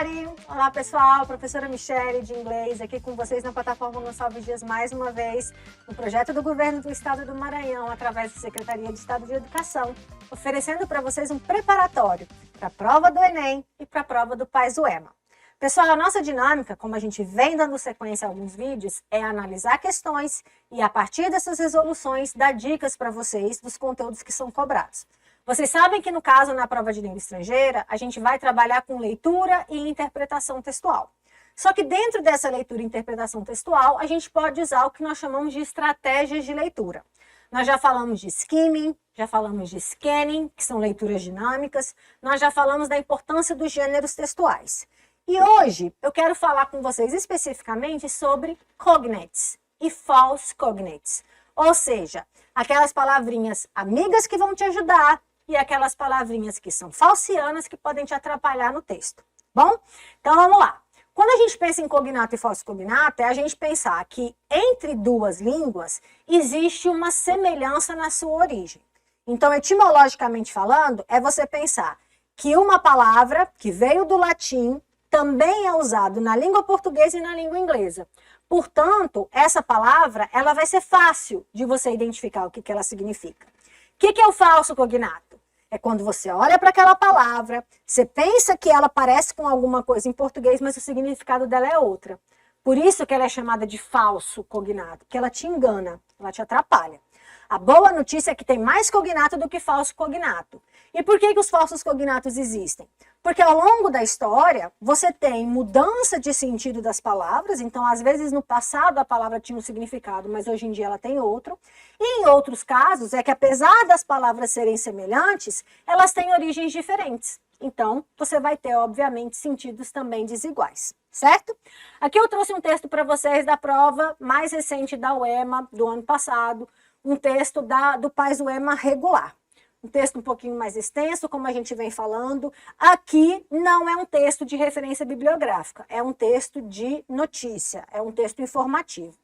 Mari! Olá pessoal, professora Michele de inglês aqui com vocês na plataforma Gonçalves Dias mais uma vez, no projeto do Governo do Estado do Maranhão, através da Secretaria de Estado de Educação, oferecendo para vocês um preparatório para a prova do Enem e para a prova do PAS-UEMA. Pessoal, a nossa dinâmica, como a gente vem dando sequência a alguns vídeos, é analisar questões e a partir dessas resoluções dar dicas para vocês dos conteúdos que são cobrados. Vocês sabem que no caso, na prova de língua estrangeira, a gente vai trabalhar com leitura e interpretação textual. Só que dentro dessa leitura e interpretação textual, a gente pode usar o que nós chamamos de estratégias de leitura. Nós já falamos de skimming, já falamos de scanning, que são leituras dinâmicas, nós já falamos da importância dos gêneros textuais. E hoje eu quero falar com vocês especificamente sobre cognates e false cognates, ou seja, aquelas palavrinhas amigas que vão te ajudar e aquelas palavrinhas que são falcianas que podem te atrapalhar no texto. Bom? Então vamos lá. Quando a gente pensa em cognato e falso cognato, é a gente pensar que entre duas línguas existe uma semelhança na sua origem. Então, etimologicamente falando, é você pensar que uma palavra que veio do latim também é usado na língua portuguesa e na língua inglesa. Portanto, essa palavra ela vai ser fácil de você identificar o que ela significa. O que é o falso cognato? É quando você olha para aquela palavra, você pensa que ela parece com alguma coisa em português, mas o significado dela é outra. Por isso que ela é chamada de falso cognato, que ela te engana, ela te atrapalha. A boa notícia é que tem mais cognato do que falso cognato. E por que os falsos cognatos existem? Porque ao longo da história, você tem mudança de sentido das palavras, então às vezes no passado a palavra tinha um significado, mas hoje em dia ela tem outro. E em outros casos é que apesar das palavras serem semelhantes, elas têm origens diferentes. Então você vai ter, obviamente, sentidos também desiguais, certo? Aqui eu trouxe um texto para vocês da prova mais recente da UEMA, do ano passado, um texto do PAS-UEMA regular. Um texto um pouquinho mais extenso, como a gente vem falando. Aqui não é um texto de referência bibliográfica, é um texto de notícia, é um texto informativo.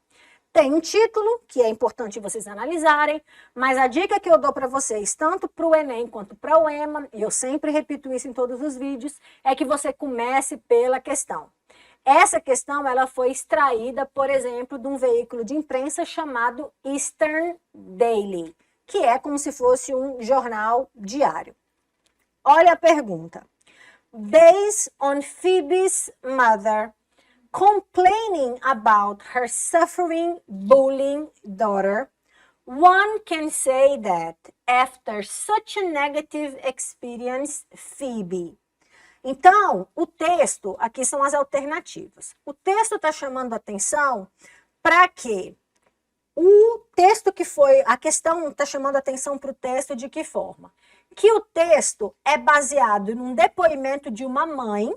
Tem um título, que é importante vocês analisarem, mas a dica que eu dou para vocês, tanto para o Enem quanto para o EMA, e eu sempre repito isso em todos os vídeos, é que você comece pela questão. Essa questão ela foi extraída, por exemplo, de um veículo de imprensa chamado Eastern Daily, que é como se fosse um jornal diário. Olha a pergunta. Based on Phoebe's mother complaining about her suffering bullying daughter, one can say that after such a negative experience, Phoebe. Então, o texto, aqui são as alternativas. O texto está chamando atenção para quê? O texto que foi, a questão está chamando atenção para o texto de que forma? Que o texto é baseado num depoimento de uma mãe,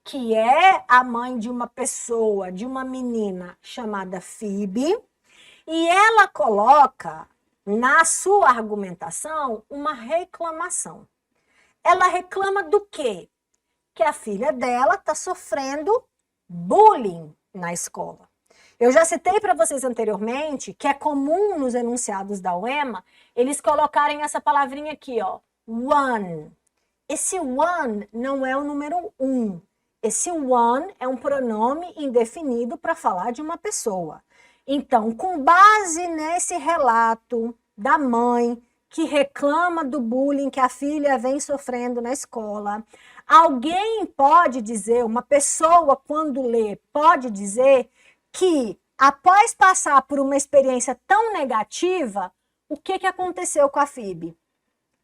que é a mãe de uma pessoa, de uma menina chamada Phoebe, e ela coloca na sua argumentação uma reclamação. Ela reclama do quê? Que a filha dela está sofrendo bullying na escola. Eu já citei para vocês anteriormente que é comum nos enunciados da UEMA eles colocarem essa palavrinha aqui, ó, one. Esse one não é o número 1. Esse one é um pronome indefinido para falar de uma pessoa. Então, com base nesse relato da mãe que reclama do bullying que a filha vem sofrendo na escola, alguém pode dizer, uma pessoa quando lê, pode dizer que após passar por uma experiência tão negativa, o que aconteceu com a Phoebe?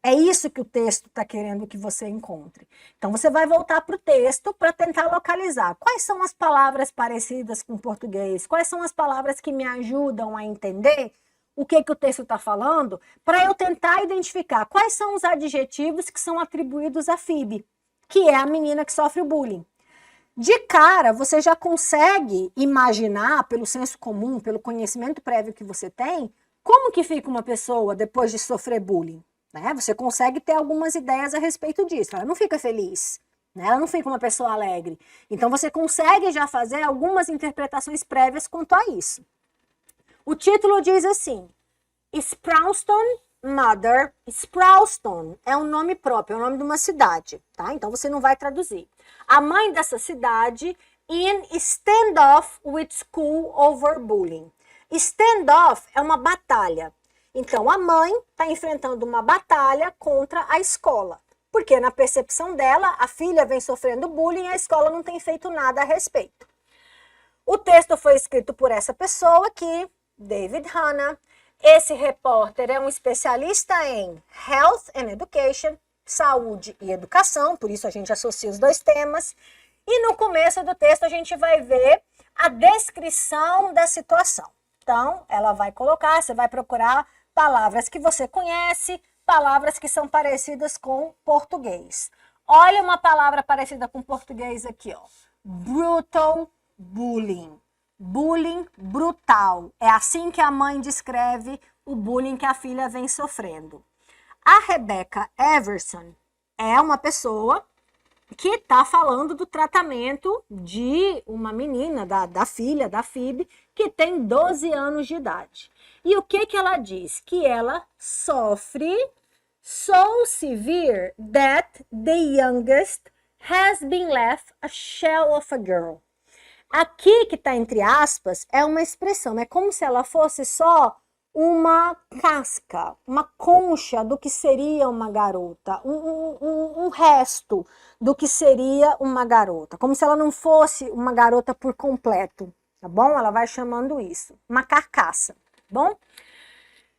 É isso que o texto está querendo que você encontre. Então, você vai voltar para o texto para tentar localizar quais são as palavras parecidas com o português, quais são as palavras que me ajudam a entender o que o texto está falando, para eu tentar identificar quais são os adjetivos que são atribuídos a Phoebe, que é a menina que sofre o bullying. De cara, você já consegue imaginar, pelo senso comum, pelo conhecimento prévio que você tem, como que fica uma pessoa depois de sofrer bullying. Né? Você consegue ter algumas ideias a respeito disso. Ela não fica feliz, né? Ela não fica uma pessoa alegre. Então, você consegue já fazer algumas interpretações prévias quanto a isso. O título diz assim, Sprowston mother, Sprowston, é um nome próprio, é o nome de uma cidade, tá? Então você não vai traduzir. A mãe dessa cidade in standoff with school over bullying. Standoff é uma batalha. Então a mãe está enfrentando uma batalha contra a escola. Porque na percepção dela, a filha vem sofrendo bullying e a escola não tem feito nada a respeito. O texto foi escrito por essa pessoa aqui, David Hanna. Esse repórter é um especialista em Health and Education, saúde e educação, por isso a gente associa os dois temas. E no começo do texto a gente vai ver a descrição da situação. Então, ela vai colocar, você vai procurar palavras que você conhece, palavras que são parecidas com português. Olha uma palavra parecida com português aqui, ó. Brutal bullying. Bullying brutal. É assim que a mãe descreve o bullying que a filha vem sofrendo. A Rebecca Everson é uma pessoa que está falando do tratamento de uma menina, da filha, da Phoebe, que tem 12 anos de idade. E o que ela diz? Que ela sofre so severe that the youngest has been left a shell of a girl. Aqui, que está entre aspas, é uma expressão, é como se ela fosse só uma casca, uma concha do que seria uma garota, um resto do que seria uma garota, como se ela não fosse uma garota por completo, tá bom? Ela vai chamando isso, uma carcaça, tá bom?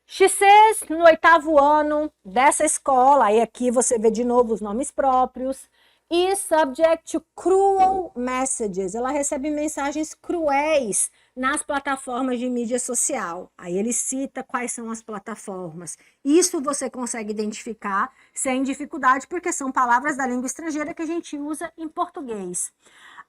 She says, no 8º ano dessa escola, aí aqui você vê de novo os nomes próprios, is subject to cruel messages. Ela recebe mensagens cruéis nas plataformas de mídia social. Aí ele cita quais são as plataformas. Isso você consegue identificar sem dificuldade, porque são palavras da língua estrangeira que a gente usa em português.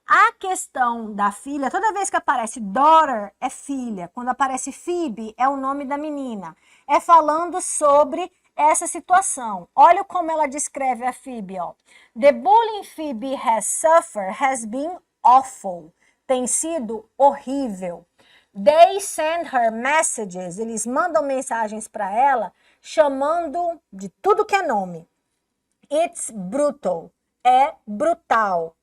A questão da filha, toda vez que aparece daughter, é filha. Quando aparece Phoebe, é o nome da menina. É falando sobre essa situação. Olha como ela descreve a Phoebe, ó. The bullying Phoebe has suffered has been awful. Tem sido horrível. They send her messages. Eles mandam mensagens para ela chamando de tudo que é nome. It's brutal. É brutal.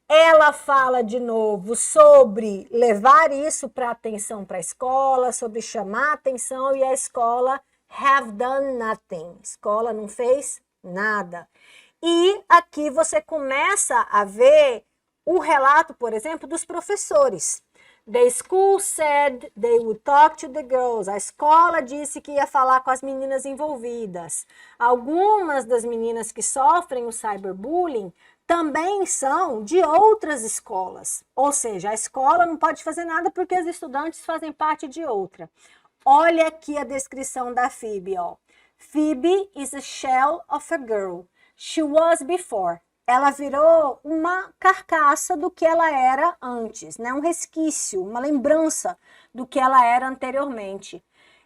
Ela fala de novo sobre levar isso para atenção para a escola, sobre chamar atenção, e a escola have done nothing. A escola não fez nada. E aqui você começa a ver o relato, por exemplo, dos professores. The school said they would talk to the girls. A escola disse que ia falar com as meninas envolvidas. Algumas das meninas que sofrem o cyberbullying também são de outras escolas. Ou seja, a escola não pode fazer nada porque os estudantes fazem parte de outra. Olha aqui a descrição da Phoebe, ó. Phoebe is a shell of a girl. She was before. Ela virou uma carcaça do que ela era antes, né? Um resquício, uma lembrança do que ela era anteriormente.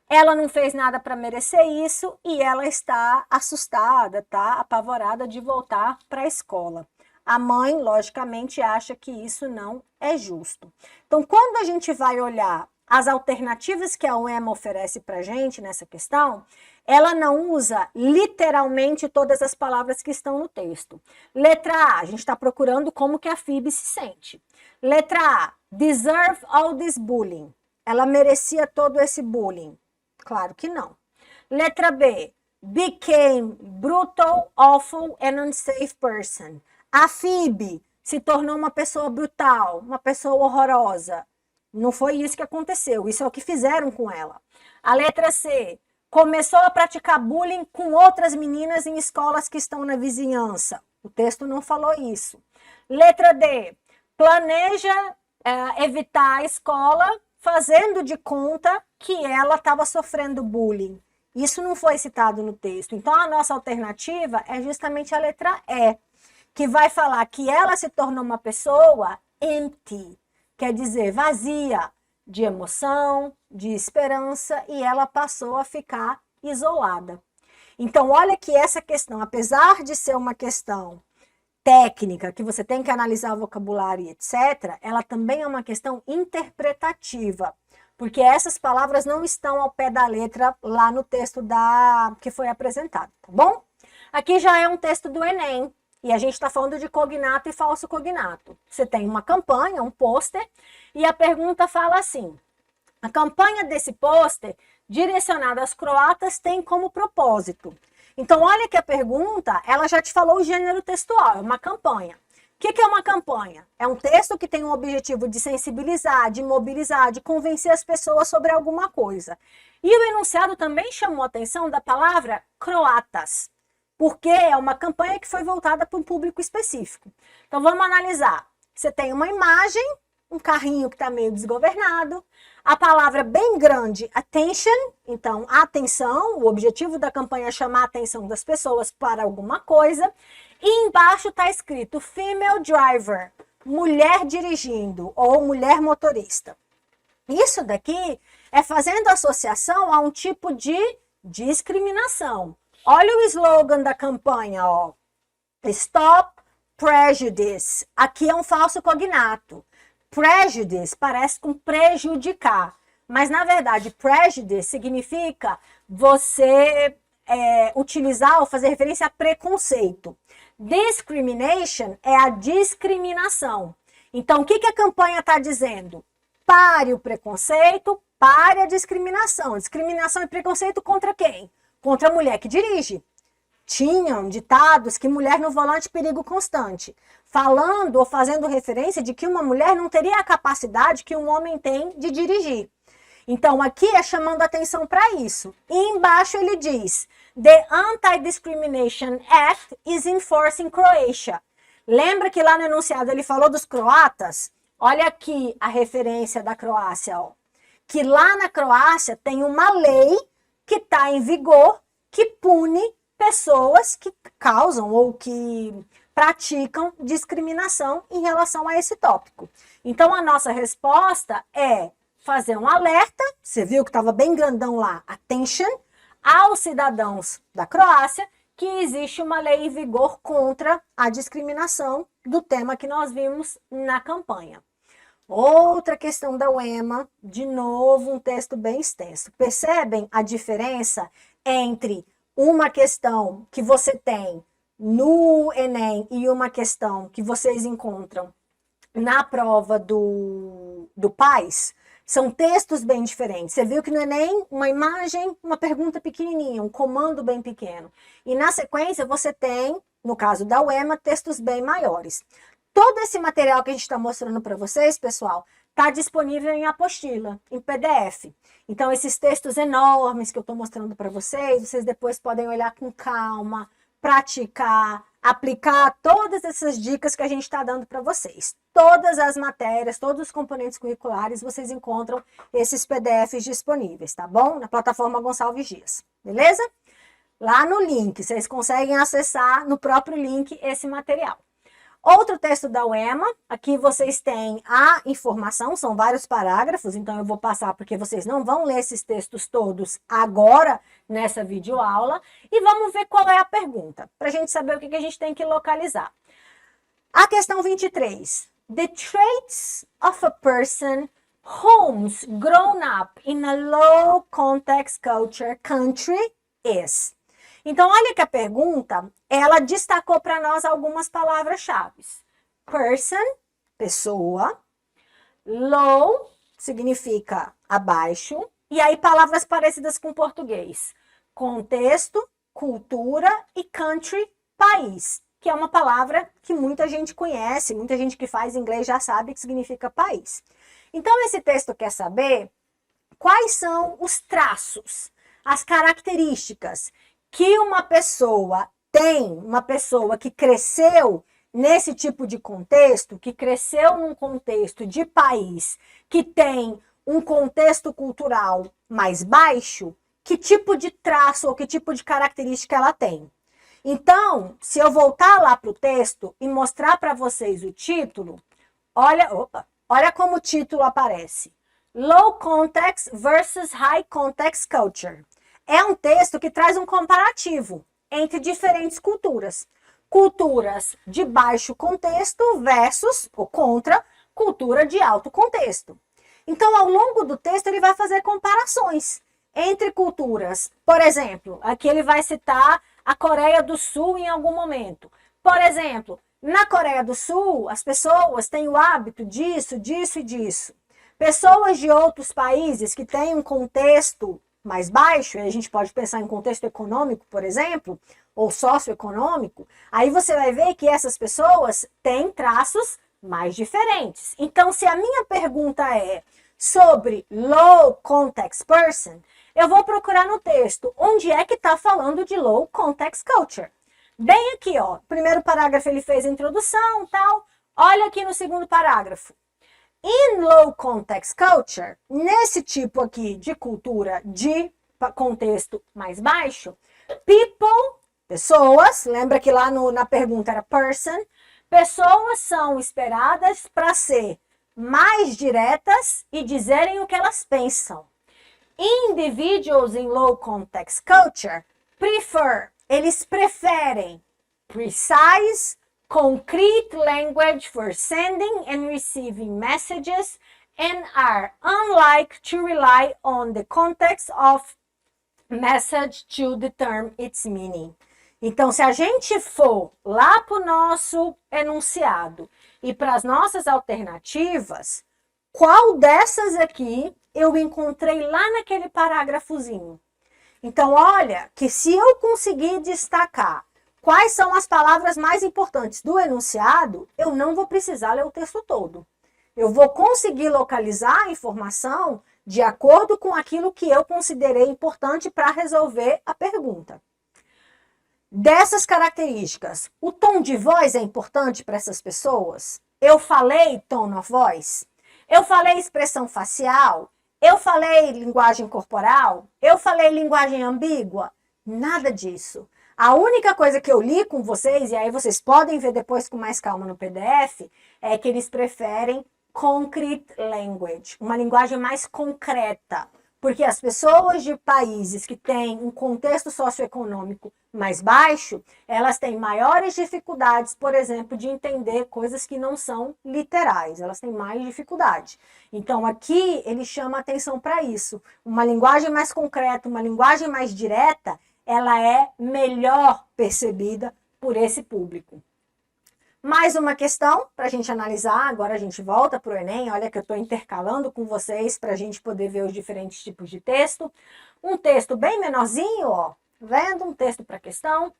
Ela não fez nada para merecer isso e ela está assustada, tá apavorada de voltar para a escola. A mãe, logicamente, acha que isso não é justo. Então, quando a gente vai olhar as alternativas que a OEM oferece para a gente nessa questão, ela não usa literalmente todas as palavras que estão no texto. Letra A, a gente está procurando como que a Phoebe se sente. Letra A, deserve all this bullying. Ela merecia todo esse bullying. Claro que não. Letra B, became brutal, awful and unsafe person. A Phoebe se tornou uma pessoa brutal, uma pessoa horrorosa. Não foi isso que aconteceu, isso é o que fizeram com ela. A letra C, começou a praticar bullying com outras meninas em escolas que estão na vizinhança. O texto não falou isso. Letra D, planeja evitar a escola fazendo de conta que ela estava sofrendo bullying. Isso não foi citado no texto. Então, a nossa alternativa é justamente a letra E, que vai falar que ela se tornou uma pessoa empty, quer dizer, vazia de emoção, de esperança, e ela passou a ficar isolada. Então, olha que essa questão, apesar de ser uma questão técnica, que você tem que analisar o vocabulário e etc., ela também é uma questão interpretativa, porque essas palavras não estão ao pé da letra lá no texto que foi apresentado, tá bom? Aqui já é um texto do Enem, e a gente está falando de cognato e falso cognato. Você tem uma campanha, um pôster, e a pergunta fala assim: a campanha desse pôster, direcionada aos croatas, tem como propósito. Então, olha que a pergunta, ela já te falou o gênero textual, é uma campanha. O que é uma campanha? É um texto que tem o objetivo de sensibilizar, de mobilizar, de convencer as pessoas sobre alguma coisa. E o enunciado também chamou a atenção da palavra croatas, porque é uma campanha que foi voltada para um público específico. Então, vamos analisar. Você tem uma imagem, um carrinho que está meio desgovernado, a palavra bem grande, attention, então, atenção, o objetivo da campanha é chamar a atenção das pessoas para alguma coisa, e embaixo está escrito female driver, mulher dirigindo ou mulher motorista. Isso daqui é fazendo associação a um tipo de discriminação. Olha o slogan da campanha, ó. Stop prejudice. Aqui é um falso cognato. Prejudice parece com prejudicar, mas na verdade prejudice significa você utilizar ou fazer referência a preconceito. Discrimination é a discriminação. Então, o que a campanha está dizendo? Pare o preconceito, pare a discriminação. Discriminação e preconceito contra quem? Contra a mulher que dirige. Tinham ditados que mulher no volante perigo constante, falando ou fazendo referência de que uma mulher não teria a capacidade que um homem tem de dirigir. Então, aqui é chamando atenção para isso. E embaixo ele diz: The Anti-Discrimination Act is in force in Croatia. Lembra que lá no enunciado ele falou dos croatas? Olha aqui a referência da Croácia, ó. Que lá na Croácia tem uma lei que está em vigor que pune pessoas que causam ou que praticam discriminação em relação a esse tópico. Então, a nossa resposta é fazer um alerta, você viu que estava bem grandão lá, attention, aos cidadãos da Croácia, que existe uma lei em vigor contra a discriminação do tema que nós vimos na campanha. Outra questão da UEMA, de novo um texto bem extenso. Percebem a diferença entre uma questão que você tem no Enem e uma questão que vocês encontram na prova do PAS? São textos bem diferentes. Você viu que no Enem, uma imagem, uma pergunta pequenininha, um comando bem pequeno. E na sequência você tem, no caso da UEMA, textos bem maiores. Todo esse material que a gente está mostrando para vocês, pessoal, está disponível em apostila, em PDF. Então, esses textos enormes que eu estou mostrando para vocês, vocês depois podem olhar com calma, praticar, aplicar todas essas dicas que a gente está dando para vocês. Todas as matérias, todos os componentes curriculares, vocês encontram esses PDFs disponíveis, tá bom? Na plataforma Gonçalves Dias, beleza? Lá no link, vocês conseguem acessar no próprio link esse material. Outro texto da UEMA, aqui vocês têm a informação, são vários parágrafos, então eu vou passar porque vocês não vão ler esses textos todos agora nessa videoaula. E vamos ver qual é a pergunta, para a gente saber o que a gente tem que localizar. A questão 23. The traits of a person who's grown up in a low context culture country is... Então, olha que a pergunta, ela destacou para nós algumas palavras-chave. Person, pessoa. Low, significa abaixo. E aí, palavras parecidas com português. Contexto, cultura e country, país. Que é uma palavra que muita gente conhece, muita gente que faz inglês já sabe que significa país. Então, esse texto quer saber quais são os traços, as características que uma pessoa tem, uma pessoa que cresceu nesse tipo de contexto, que cresceu num contexto de país, que tem um contexto cultural mais baixo, que tipo de traço ou que tipo de característica ela tem. Então, se eu voltar lá para o texto e mostrar para vocês o título, olha como o título aparece. Low Context versus High Context Culture. É um texto que traz um comparativo entre diferentes culturas. Culturas de baixo contexto versus ou contra cultura de alto contexto. Então, ao longo do texto, ele vai fazer comparações entre culturas. Por exemplo, aqui ele vai citar a Coreia do Sul em algum momento. Por exemplo, na Coreia do Sul, as pessoas têm o hábito disso, disso e disso. Pessoas de outros países que têm um contexto mais baixo, e a gente pode pensar em contexto econômico, por exemplo, ou socioeconômico, aí você vai ver que essas pessoas têm traços mais diferentes. Então, se a minha pergunta é sobre low context person, eu vou procurar no texto onde é que está falando de low context culture. Bem aqui, ó, primeiro parágrafo ele fez a introdução, tal. Olha aqui no segundo parágrafo. In low context culture, nesse tipo aqui de cultura de contexto mais baixo, people, pessoas, lembra que lá na pergunta era person, pessoas são esperadas para ser mais diretas e dizerem o que elas pensam. Individuals in low context culture prefer, eles preferem precise, concrete language for sending and receiving messages and are unlike to rely on the context of message to determine its meaning. Então, se a gente for lá para o nosso enunciado e para as nossas alternativas, qual dessas aqui eu encontrei lá naquele parágrafozinho? Então, olha que se eu conseguir destacar quais são as palavras mais importantes do enunciado, eu não vou precisar ler o texto todo. Eu vou conseguir localizar a informação de acordo com aquilo que eu considerei importante para resolver a pergunta. Dessas características, o tom de voz é importante para essas pessoas? Eu falei tone of voice? Eu falei expressão facial? Eu falei linguagem corporal? Eu falei linguagem ambígua? Nada disso. A única coisa que eu li com vocês, e aí vocês podem ver depois com mais calma no PDF, é que eles preferem concrete language, uma linguagem mais concreta. Porque as pessoas de países que têm um contexto socioeconômico mais baixo, elas têm maiores dificuldades, por exemplo, de entender coisas que não são literais. Elas têm mais dificuldade. Então, aqui, ele chama atenção para isso. Uma linguagem mais concreta, uma linguagem mais direta, ela é melhor percebida por esse público. Mais uma questão para a gente analisar, agora a gente volta para o Enem, olha que eu estou intercalando com vocês para a gente poder ver os diferentes tipos de texto. Um texto bem menorzinho, ó, vendo? Um texto para questão.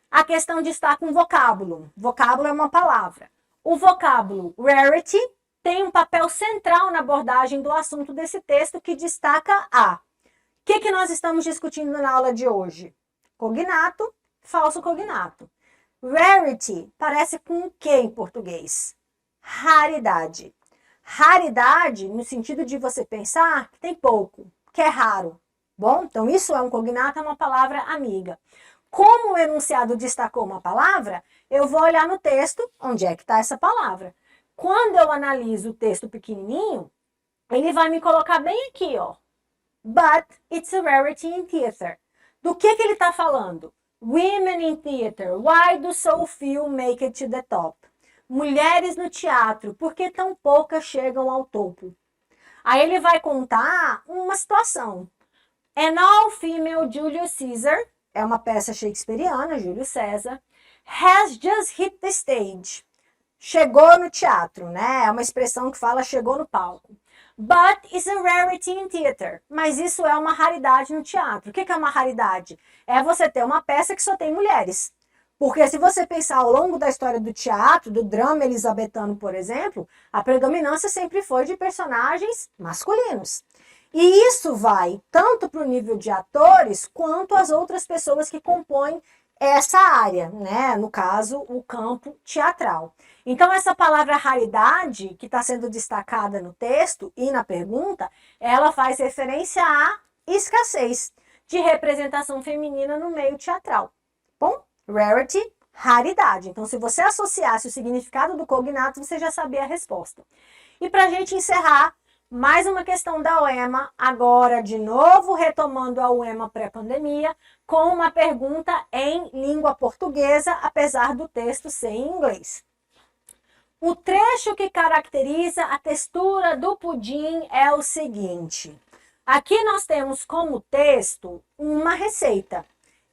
A questão destaca um vocábulo. Vocábulo é uma palavra. O vocábulo rarity tem um papel central na abordagem do assunto desse texto que destaca a. O que nós estamos discutindo na aula de hoje? Cognato, falso cognato. Rarity parece com o que em português? Raridade. Raridade no sentido de você pensar que tem pouco, que é raro. Bom, então isso é um cognato, é uma palavra amiga. Como o enunciado destacou uma palavra, eu vou olhar no texto onde é que está essa palavra. Quando eu analiso o texto pequenininho, ele vai me colocar bem aqui, ó. But it's a rarity in theater. Do que ele está falando? Women in theater, why do so few make it to the top? Mulheres no teatro, por que tão poucas chegam ao topo? Aí ele vai contar uma situação. An all-female Julius Caesar, é uma peça shakespeariana, Júlio César, has just hit the stage. Chegou no teatro, né? É uma expressão que fala chegou no palco. But is a rarity in theater. Mas isso é uma raridade no teatro. O que é uma raridade? É você ter uma peça que só tem mulheres. Porque se você pensar ao longo da história do teatro, do drama elisabetano, por exemplo, a predominância sempre foi de personagens masculinos. E isso vai tanto para o nível de atores, quanto as outras pessoas que compõem essa área, né? No caso, o campo teatral. Então, essa palavra raridade, que está sendo destacada no texto e na pergunta, ela faz referência à escassez de representação feminina no meio teatral. Bom, rarity, raridade. Então, se você associasse o significado do cognato, você já sabia a resposta. E para a gente encerrar, mais uma questão da UEMA, agora de novo retomando a UEMA pré-pandemia, com uma pergunta em língua portuguesa, apesar do texto ser em inglês. O trecho que caracteriza a textura do pudim é o seguinte. Aqui nós temos como texto uma receita.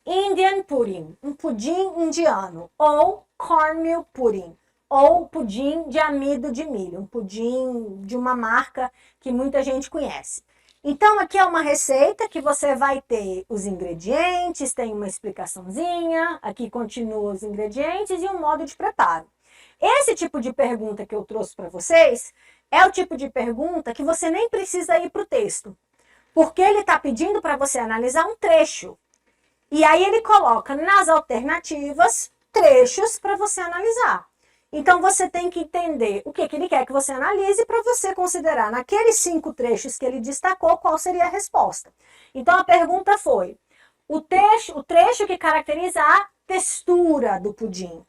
Indian pudding, um pudim indiano, ou cornmeal pudding, ou pudim de amido de milho, um pudim de uma marca que muita gente conhece. Então aqui é uma receita que você vai ter os ingredientes, tem uma explicaçãozinha, aqui continua os ingredientes e um modo de preparo. Esse tipo de pergunta que eu trouxe para vocês é o tipo de pergunta que você nem precisa ir para o texto, porque ele está pedindo para você analisar um trecho. E aí ele coloca nas alternativas trechos para você analisar. Então você tem que entender o que ele quer que você analise para você considerar naqueles 5 trechos que ele destacou qual seria a resposta. Então a pergunta foi, o trecho que caracteriza a textura do pudim.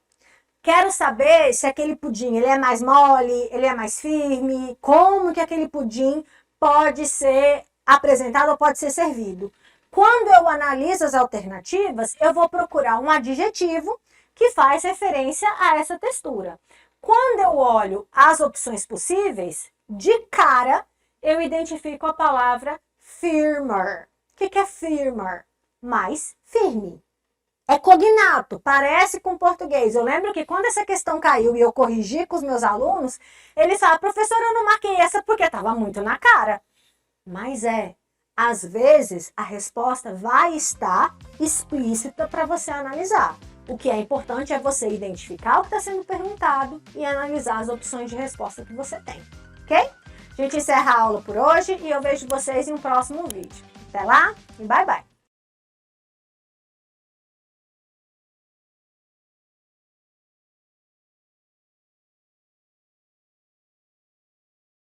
Quero saber se aquele pudim ele é mais mole, ele é mais firme, como que aquele pudim pode ser apresentado ou pode ser servido. Quando eu analiso as alternativas, eu vou procurar um adjetivo que faz referência a essa textura. Quando eu olho as opções possíveis, de cara, eu identifico a palavra firmer. O que é firmer? Mais firme. É cognato, parece com português. Eu lembro que quando essa questão caiu e eu corrigi com os meus alunos, eles falaram, professora, eu não marquei essa porque estava muito na cara. Mas às vezes a resposta vai estar explícita para você analisar. O que é importante é você identificar o que está sendo perguntado e analisar as opções de resposta que você tem, ok? A gente encerra a aula por hoje e eu vejo vocês em um próximo vídeo. Até lá e bye bye!